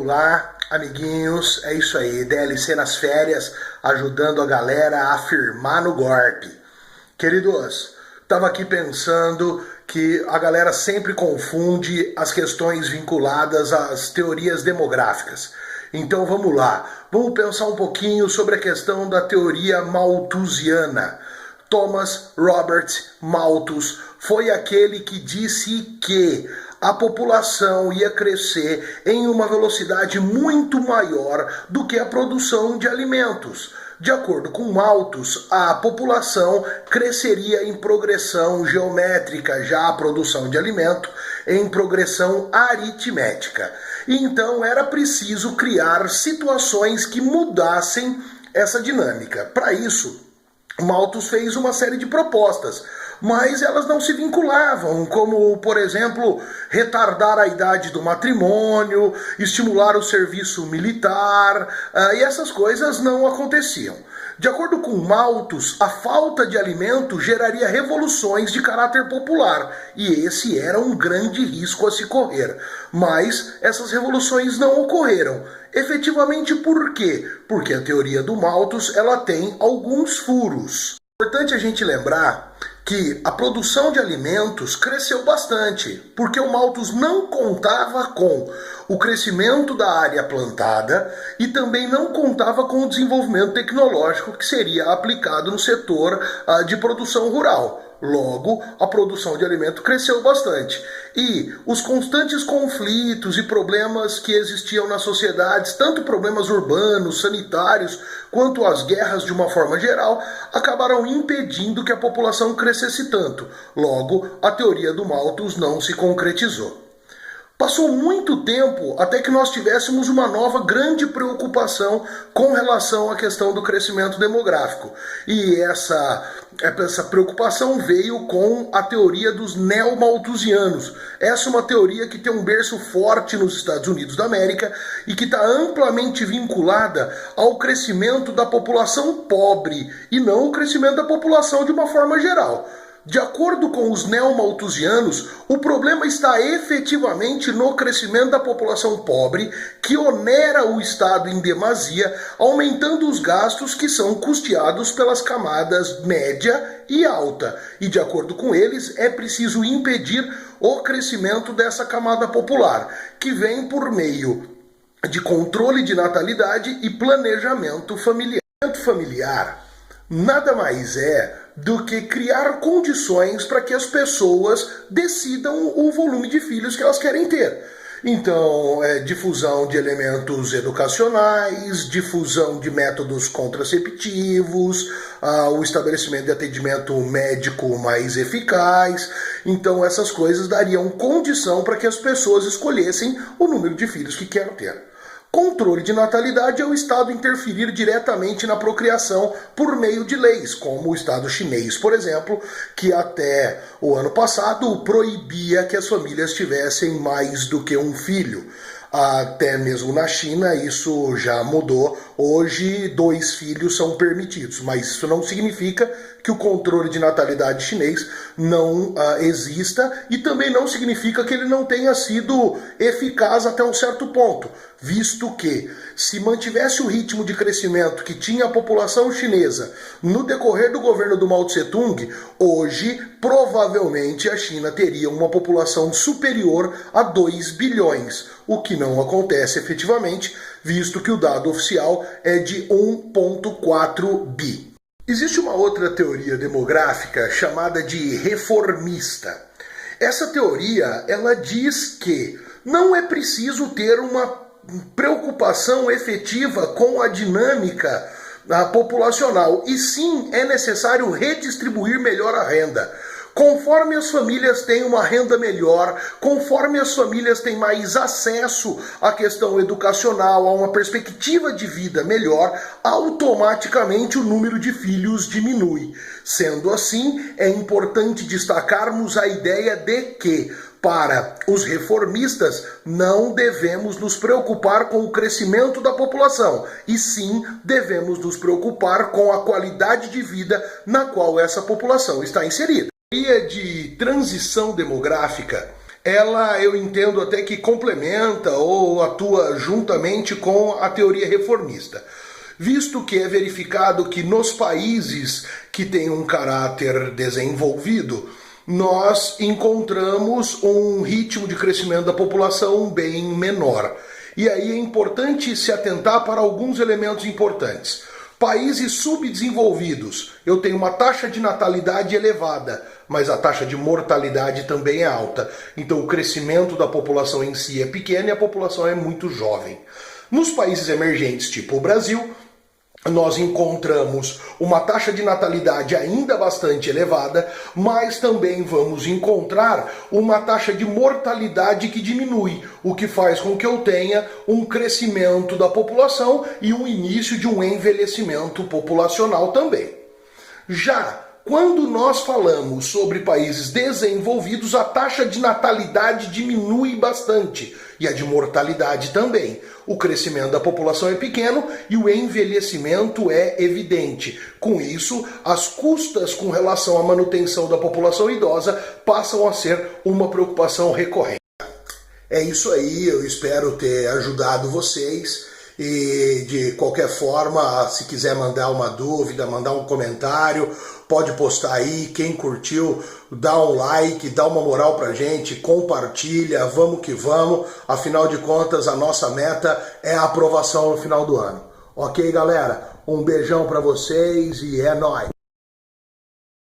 Vamos lá, amiguinhos, é isso aí, DLC nas férias, ajudando a galera a firmar no golpe. Queridos, estava aqui pensando que a galera sempre confunde as questões vinculadas às teorias demográficas. Então vamos lá, vamos pensar um pouquinho sobre a questão da teoria malthusiana. Thomas Robert Malthus foi aquele que disse que a população ia crescer em uma velocidade muito maior do que a produção de alimentos. De acordo com Malthus, a população cresceria em progressão geométrica, já a produção de alimento em progressão aritmética. Então era preciso criar situações que mudassem essa dinâmica. Para isso, Malthus fez uma série de propostas, mas elas não se vinculavam, como, por exemplo, retardar a idade do matrimônio, estimular o serviço militar, e essas coisas não aconteciam. De acordo com Malthus, a falta de alimento geraria revoluções de caráter popular, e esse era um grande risco a se correr. Mas essas revoluções não ocorreram. Efetivamente por quê? Porque a teoria do Malthus ela tem alguns furos. É importante a gente lembrar que a produção de alimentos cresceu bastante, porque o Malthus não contava com o crescimento da área plantada e também não contava com o desenvolvimento tecnológico que seria aplicado no setor de produção rural. Logo, a produção de alimento cresceu bastante. E os constantes conflitos e problemas que existiam nas sociedades, tanto problemas urbanos, sanitários, quanto as guerras de uma forma geral, acabaram impedindo que a população crescesse tanto. Logo, a teoria do Malthus não se concretizou. Passou muito tempo até que nós tivéssemos uma nova grande preocupação com relação à questão do crescimento demográfico. E essa preocupação veio com a teoria dos neomalthusianos. Essa é uma teoria que tem um berço forte nos Estados Unidos da América e que está amplamente vinculada ao crescimento da população pobre e não o crescimento da população de uma forma geral. De acordo com os neomalthusianos, o problema está efetivamente no crescimento da população pobre, que onera o Estado em demasia, aumentando os gastos que são custeados pelas camadas média e alta. E de acordo com eles, é preciso impedir o crescimento dessa camada popular, que vem por meio de controle de natalidade e planejamento familiar. Nada mais é do que criar condições para que as pessoas decidam o volume de filhos que elas querem ter. Então, difusão de elementos educacionais, difusão de métodos contraceptivos, o estabelecimento de atendimento médico mais eficaz. Então, essas coisas dariam condição para que as pessoas escolhessem o número de filhos que querem ter. Controle de natalidade é o Estado interferir diretamente na procriação por meio de leis, como o Estado chinês, por exemplo, que até o ano passado proibia que as famílias tivessem mais do que um filho. Até mesmo na China isso já mudou. Hoje 2 filhos são permitidos, mas isso não significa que o controle de natalidade chinês não exista e também não significa que ele não tenha sido eficaz até um certo ponto, visto que se mantivesse o ritmo de crescimento que tinha a população chinesa no decorrer do governo do Mao Tse-tung, hoje provavelmente a China teria uma população superior a 2 bilhões, o que não acontece efetivamente, visto que o dado oficial é de 1,4 bi. Existe uma outra teoria demográfica chamada de reformista. Essa teoria, ela diz que não é preciso ter uma preocupação efetiva com a dinâmica populacional, e sim é necessário redistribuir melhor a renda. Conforme as famílias têm uma renda melhor, conforme as famílias têm mais acesso à questão educacional, a uma perspectiva de vida melhor, automaticamente o número de filhos diminui. Sendo assim, é importante destacarmos a ideia de que, para os reformistas, não devemos nos preocupar com o crescimento da população, e sim devemos nos preocupar com a qualidade de vida na qual essa população está inserida. A teoria de transição demográfica ela eu entendo até que complementa ou atua juntamente com a teoria reformista, visto que é verificado que nos países que têm um caráter desenvolvido, nós encontramos um ritmo de crescimento da população bem menor. E aí é importante se atentar para alguns elementos importantes. Países subdesenvolvidos, eu tenho uma taxa de natalidade elevada, mas a taxa de mortalidade também é alta. Então o crescimento da população em si é pequeno e a população é muito jovem. Nos países emergentes, tipo o Brasil, nós encontramos uma taxa de natalidade ainda bastante elevada, mas também vamos encontrar uma taxa de mortalidade que diminui, o que faz com que eu tenha um crescimento da população e um início de um envelhecimento populacional também. Já quando nós falamos sobre países desenvolvidos, a taxa de natalidade diminui bastante e a de mortalidade também. O crescimento da população é pequeno e o envelhecimento é evidente. Com isso, as custas com relação à manutenção da população idosa passam a ser uma preocupação recorrente. É isso aí, eu espero ter ajudado vocês. E de qualquer forma, se quiser mandar uma dúvida, mandar um comentário, pode postar aí. Quem curtiu, dá um like, dá uma moral pra gente, compartilha, vamos que vamos. Afinal de contas, a nossa meta é a aprovação no final do ano. Ok, galera? Um beijão pra vocês e é nóis!